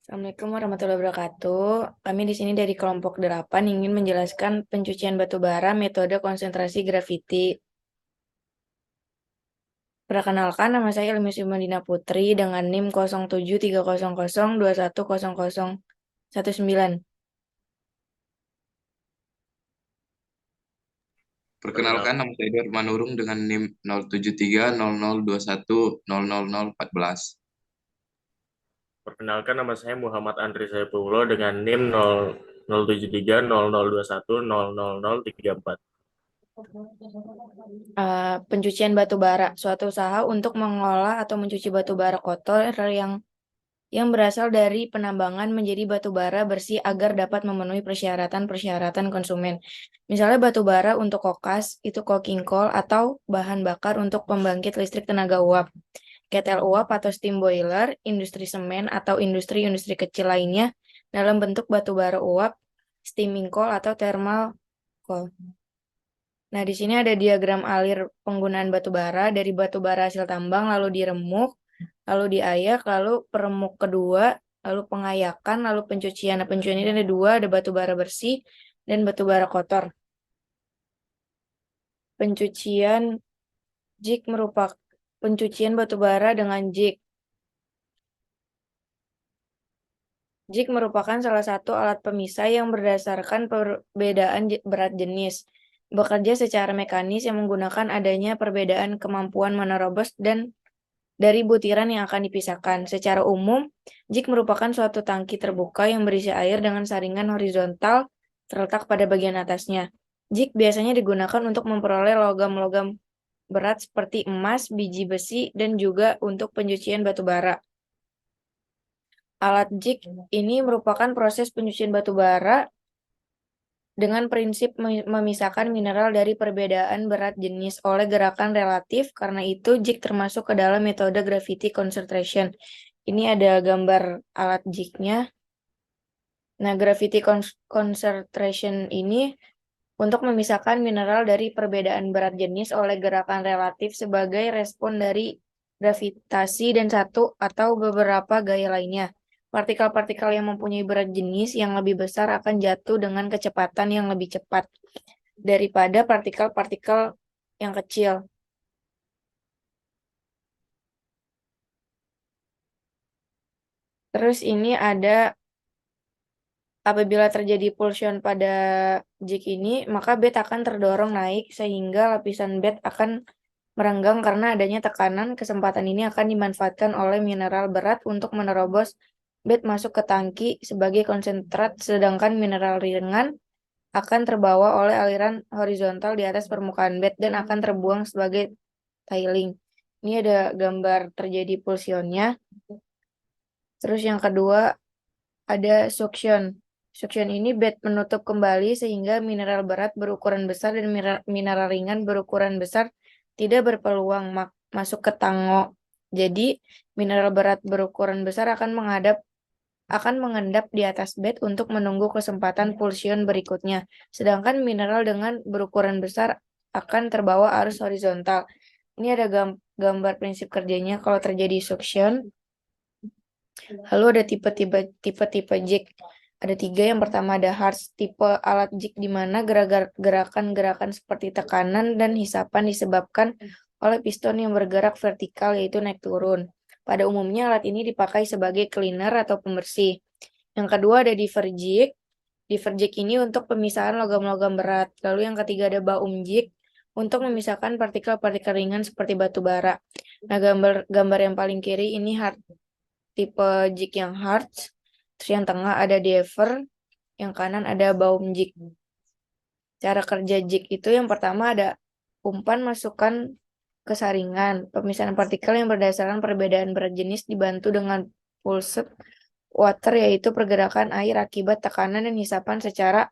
Assalamualaikum warahmatullahi wabarakatuh. Kami di sini dari kelompok 8 ingin menjelaskan pencucian batu bara metode konsentrasi grafiti. Perkenalkan, nama saya Ilmi Sumandina Putri dengan NIM 073002100019. Perkenalkan, nama saya Edward Manurung dengan NIM 073002100014. Perkenalkan, nama saya Muhammad Andri Saifullah dengan NIM 0730021000034. Pencucian batu bara, suatu usaha untuk mengolah atau mencuci batu bara kotor yang berasal dari penambangan menjadi batu bara bersih agar dapat memenuhi persyaratan-persyaratan konsumen. Misalnya batu bara untuk kokas, itu coking coal atau bahan bakar untuk pembangkit listrik tenaga uap. Ketel uap atau steam boiler, industri semen atau industri-industri kecil lainnya dalam bentuk batu bara uap, steaming coal atau thermal coal. Nah, di sini ada diagram alir penggunaan batu bara dari batu bara hasil tambang lalu diremuk, lalu diayak, lalu peremuk kedua, lalu pengayakan, lalu pencucian. Nah, pencucian ini ada dua, ada batu bara bersih dan batu bara kotor. Pencucian jig merupakan pencucian batu bara dengan jig. Jig merupakan salah satu alat pemisah yang berdasarkan perbedaan berat jenis. Bekerja secara mekanis yang menggunakan adanya perbedaan kemampuan menerobos dan dari butiran yang akan dipisahkan. Secara umum, jig merupakan suatu tangki terbuka yang berisi air dengan saringan horizontal terletak pada bagian atasnya. Jig biasanya digunakan untuk memperoleh logam-logam berat seperti emas, biji besi, dan juga untuk pencucian batu bara. Alat jig ini merupakan proses pencucian batu bara dengan prinsip memisahkan mineral dari perbedaan berat jenis oleh gerakan relatif. Karena itu, jig termasuk ke dalam metode gravity concentration. Ini ada gambar alat jignya. Nah, gravity concentration ini untuk memisahkan mineral dari perbedaan berat jenis oleh gerakan relatif sebagai respon dari gravitasi dan satu atau beberapa gaya lainnya. Partikel-partikel yang mempunyai berat jenis yang lebih besar akan jatuh dengan kecepatan yang lebih cepat daripada partikel-partikel yang kecil. Terus ini ada apabila terjadi pulsion pada jig ini, maka bed akan terdorong naik sehingga lapisan bed akan merenggang karena adanya tekanan. Kesempatan ini akan dimanfaatkan oleh mineral berat untuk menerobos bed masuk ke tangki sebagai konsentrat, sedangkan mineral ringan akan terbawa oleh aliran horizontal di atas permukaan bed dan akan terbuang sebagai tiling. Ini ada gambar terjadi pulsionnya. Terus yang kedua ada suction. Suction ini bed menutup kembali sehingga mineral berat berukuran besar dan mineral ringan berukuran besar tidak berpeluang masuk ke tango. Jadi, mineral berat berukuran besar akan mengendap di atas bed untuk menunggu kesempatan pulsion berikutnya. Sedangkan mineral dengan berukuran besar akan terbawa arus horizontal. Ini ada gambar prinsip kerjanya kalau terjadi suction. Lalu ada tipe-tipe jig. Ada tiga. Yang pertama ada Hartz, tipe alat jig di mana gerakan-gerakan seperti tekanan dan hisapan disebabkan oleh piston yang bergerak vertikal yaitu naik turun. Pada umumnya alat ini dipakai sebagai cleaner atau pembersih. Yang kedua ada diverjig. Diverjig ini untuk pemisahan logam-logam berat. Lalu yang ketiga ada baum jig untuk memisahkan partikel-partikel ringan seperti batu bara. Nah, gambar yang paling kiri ini tipe jig yang Hartz, terus yang tengah ada Dever, yang kanan ada baum jig. Cara kerja jig itu yang pertama ada umpan masukkan ke saringan, pemisahan partikel yang berdasarkan perbedaan berat jenis dibantu dengan pulsed water yaitu pergerakan air akibat tekanan dan hisapan secara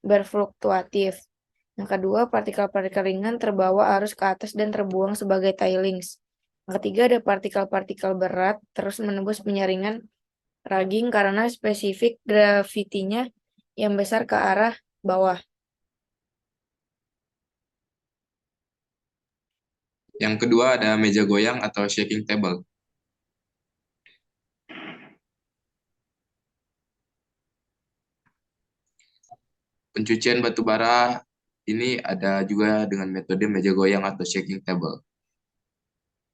berfluktuatif. Yang kedua, partikel-partikel ringan terbawa arus ke atas dan terbuang sebagai tailings. Yang ketiga, ada partikel-partikel berat terus menembus penyaringan ragging karena spesifik gravitinya yang besar ke arah bawah. Yang kedua ada meja goyang atau shaking table. Pencucian batu bara ini ada juga dengan metode meja goyang atau shaking table.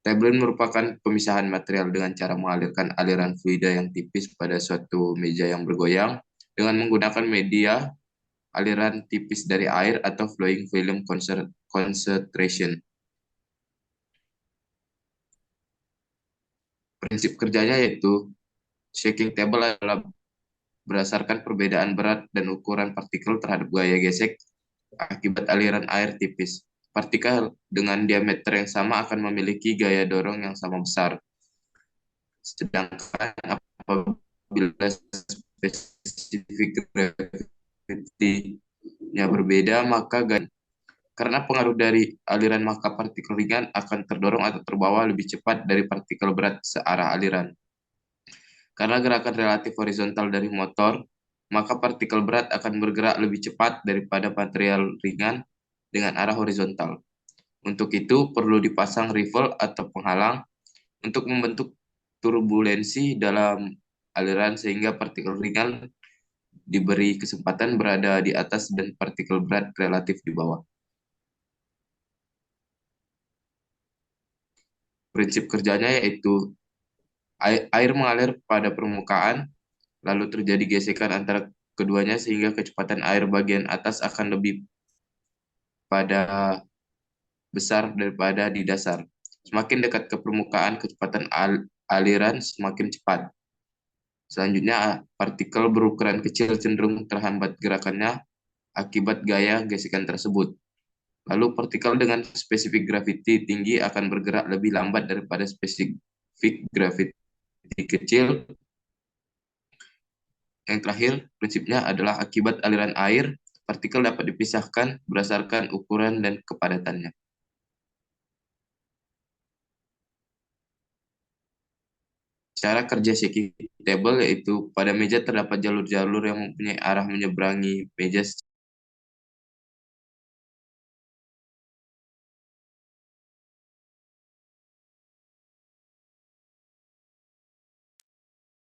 Tablet merupakan pemisahan material dengan cara mengalirkan aliran fluida yang tipis pada suatu meja yang bergoyang dengan menggunakan media aliran tipis dari air atau flowing film concentration. Prinsip kerjanya yaitu shaking table adalah berdasarkan perbedaan berat dan ukuran partikel terhadap gaya gesek akibat aliran air tipis. Partikel dengan diameter yang sama akan memiliki gaya dorong yang sama besar. Sedangkan apabila spesifik gravity-nya berbeda, maka karena pengaruh dari aliran maka partikel ringan akan terdorong atau terbawa lebih cepat dari partikel berat searah aliran. Karena gerakan relatif horizontal dari motor, maka partikel berat akan bergerak lebih cepat daripada material ringan dengan arah horizontal. Untuk itu, perlu dipasang rivel atau penghalang untuk membentuk turbulensi dalam aliran sehingga partikel ringan diberi kesempatan berada di atas dan partikel berat relatif di bawah. Prinsip kerjanya yaitu air mengalir pada permukaan, lalu terjadi gesekan antara keduanya sehingga kecepatan air bagian atas akan lebih pada besar daripada di dasar. Semakin dekat ke permukaan, kecepatan aliran semakin cepat. Selanjutnya, partikel berukuran kecil cenderung terhambat gerakannya akibat gaya gesekan tersebut. Lalu partikel dengan spesifik gravity tinggi akan bergerak lebih lambat daripada spesifik gravity kecil. Yang terakhir, prinsipnya adalah akibat aliran air, partikel dapat dipisahkan berdasarkan ukuran dan kepadatannya. Cara kerja shaking table yaitu pada meja terdapat jalur-jalur yang mempunyai arah menyeberangi meja.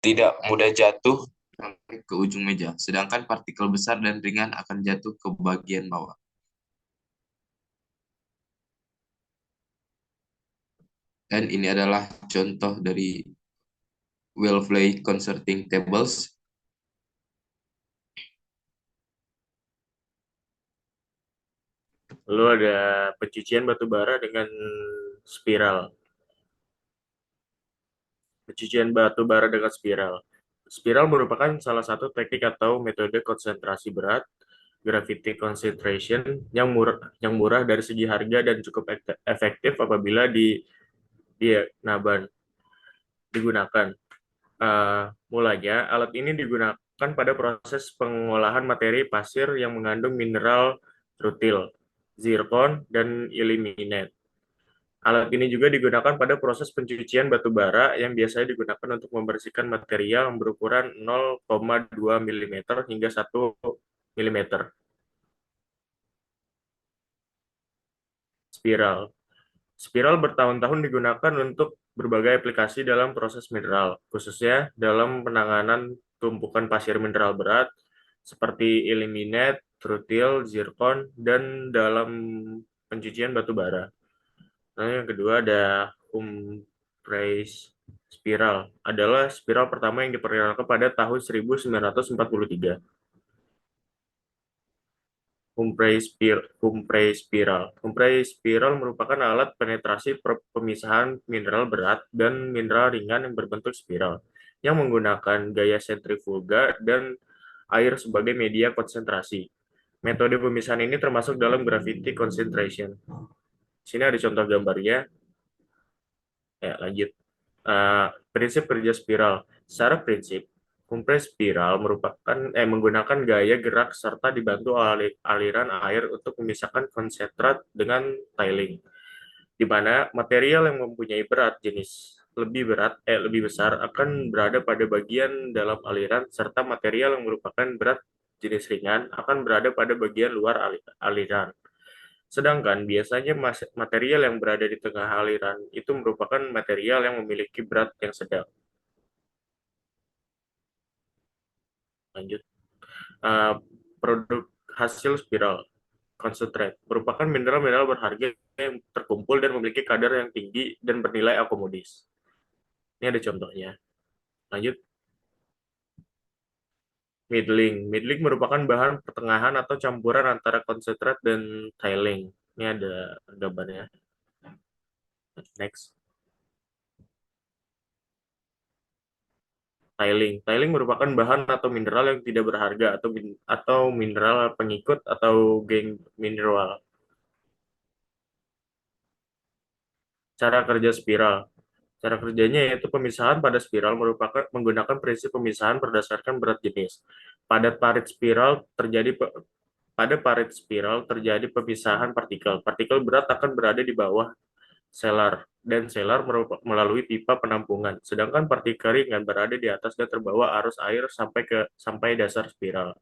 Tidak mudah jatuh sampai ke ujung meja, sedangkan partikel besar dan ringan akan jatuh ke bagian bawah. Dan ini adalah contoh dari Welfley concerting tables. Lalu ada pencucian batu bara dengan spiral. Pencucian batu bara dengan spiral. Spiral merupakan salah satu teknik atau metode konsentrasi berat gravity concentration yang murah dari segi harga dan cukup efektif apabila digunakan. Mulanya, alat ini digunakan pada proses pengolahan materi pasir yang mengandung mineral rutil, zirkon, dan ilmenite. Alat ini juga digunakan pada proses pencucian batu bara yang biasanya digunakan untuk membersihkan material yang berukuran 0,2 mm hingga 1 mm. Spiral. Spiral bertahun-tahun digunakan untuk berbagai aplikasi dalam proses mineral, khususnya dalam penanganan tumpukan pasir mineral berat seperti ilmenite, rutil, zirkon, dan dalam pencucian batu bara. Nah, yang kedua ada Humphreys spiral. Adalah spiral pertama yang diperkenalkan pada tahun 1943. Humphrey spiral. Humphrey spiral merupakan alat penetrasi pemisahan mineral berat dan mineral ringan yang berbentuk spiral, yang menggunakan gaya sentrifuga dan air sebagai media konsentrasi. Metode pemisahan ini termasuk dalam gravity concentration. Sini ada contoh gambarnya. Ya, lanjut. Prinsip kerja spiral. Secara prinsip, kompres spiral menggunakan gaya gerak serta dibantu aliran air untuk memisahkan konsentrat dengan tiling, di mana material yang mempunyai berat jenis lebih besar akan berada pada bagian dalam aliran, serta material yang merupakan berat jenis ringan akan berada pada bagian luar aliran. Sedangkan biasanya material yang berada di tengah aliran itu merupakan material yang memiliki berat yang sedang. Lanjut. hasil spiral. Concentrate merupakan mineral-mineral berharga yang terkumpul dan memiliki kadar yang tinggi dan bernilai akomodis. Ini ada contohnya. Lanjut. Middling. Middling merupakan bahan pertengahan atau campuran antara konsentrat dan tiling. Ini ada gambarnya. Next. Tiling. Tiling merupakan bahan atau mineral yang tidak berharga atau mineral pengikut atau geng mineral. Cara kerja spiral. Cara kerjanya yaitu pemisahan pada spiral merupakan menggunakan prinsip pemisahan berdasarkan berat jenis. Pada parit spiral terjadi pada parit spiral terjadi pemisahan partikel. Partikel berat akan berada di bawah selar dan selar melalui pipa penampungan, sedangkan partikel ringan berada di atas dan terbawa arus air sampai dasar spiral.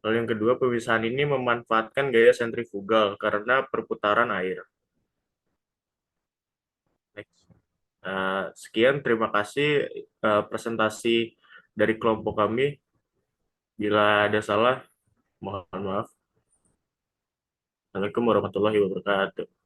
Lalu yang kedua, pemisahan ini memanfaatkan gaya sentrifugal karena perputaran air. Next. Sekian, terima kasih presentasi dari kelompok kami. Bila ada salah, mohon maaf. Assalamualaikum warahmatullahi wabarakatuh.